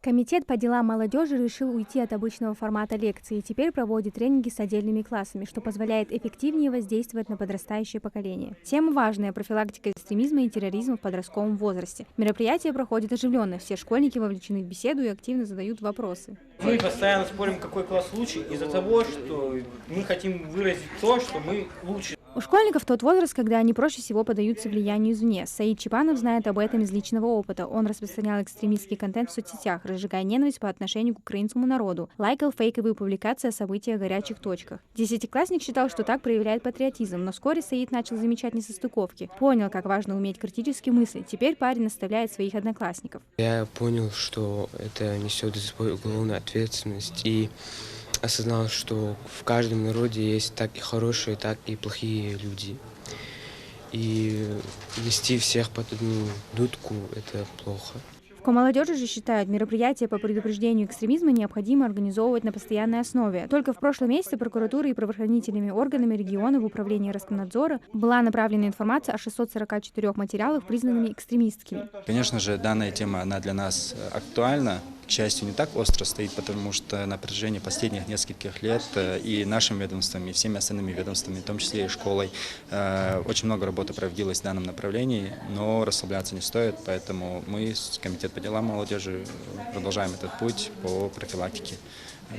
Комитет по делам молодежи решил уйти от обычного формата лекций и теперь проводит тренинги с отдельными классами, что позволяет эффективнее воздействовать на подрастающее поколение. Тема важная – профилактика экстремизма и терроризма в подростковом возрасте. Мероприятие проходит оживленно, все школьники вовлечены в беседу и активно задают вопросы. Мы постоянно спорим, какой класс лучше, из-за того, что мы хотим выразить то, что мы лучше. У школьников тот возраст, когда они проще всего поддаются влиянию извне. Саид Чипанов знает об этом из личного опыта. Он распространял экстремистский контент в соцсетях, разжигая ненависть по отношению к украинскому народу, лайкал фейковые публикации о событиях в горячих точках. Десятиклассник считал, что так проявляет патриотизм, но вскоре Саид начал замечать несостыковки. Понял, как важно уметь критически мыслить. Теперь парень наставляет своих одноклассников. Я понял, что это несет за собой уголовную ответственность и осознал, что в каждом народе есть так и хорошие, так и плохие люди. И вести всех под одну дудку – это плохо. В Коммолодежи же считают, мероприятия по предупреждению экстремизма необходимо организовывать на постоянной основе. Только в прошлом месяце прокуратурой и правоохранительными органами региона в управлении Роскомнадзора была направлена информация о 644 материалах, признанными экстремистскими. Конечно же, данная тема, она для нас актуальна. К счастью, не так остро стоит, потому что на протяжении последних нескольких лет и нашим ведомством, и всеми остальными ведомствами, в том числе и школой, очень много работы проводилось в данном направлении, но расслабляться не стоит, поэтому мы, Комитет по делам молодежи, продолжаем этот путь по профилактике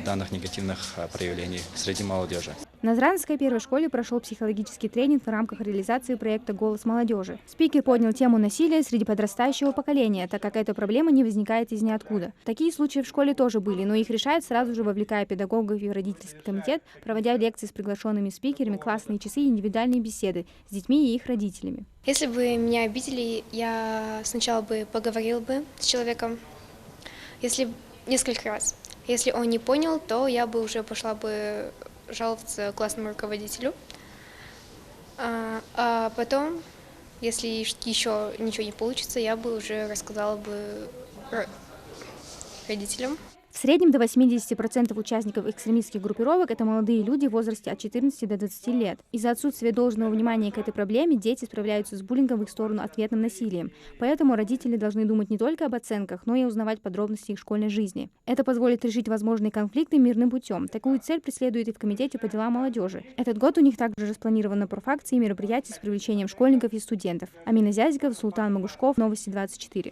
данных негативных проявлений среди молодежи. В Назранской первой школе прошел психологический тренинг в рамках реализации проекта «Голос молодежи». Спикер поднял тему насилия среди подрастающего поколения, так как эта проблема не возникает из ниоткуда. Такие случаи в школе тоже были, но их решают сразу же, вовлекая педагогов и родительский комитет, проводя лекции с приглашенными спикерами, классные часы и индивидуальные беседы с детьми и их родителями. Если бы меня обидели, я сначала бы поговорила бы с человеком, несколько раз. Если он не понял, то я бы уже пошла бы жаловаться классному руководителю. А потом, если еще ничего не получится, я бы уже рассказала бы родителям. В среднем до 80% участников экстремистских группировок – это молодые люди в возрасте от 14 до 20 лет. Из-за отсутствия должного внимания к этой проблеме дети справляются с буллингом в их сторону ответным насилием. Поэтому родители должны думать не только об оценках, но и узнавать подробности их школьной жизни. Это позволит решить возможные конфликты мирным путем. Такую цель преследует и в Комитете по делам молодежи. Этот год у них также распланирован на профакции и мероприятия с привлечением школьников и студентов. Амина Зязикова, Султан Магушков, Новости 24.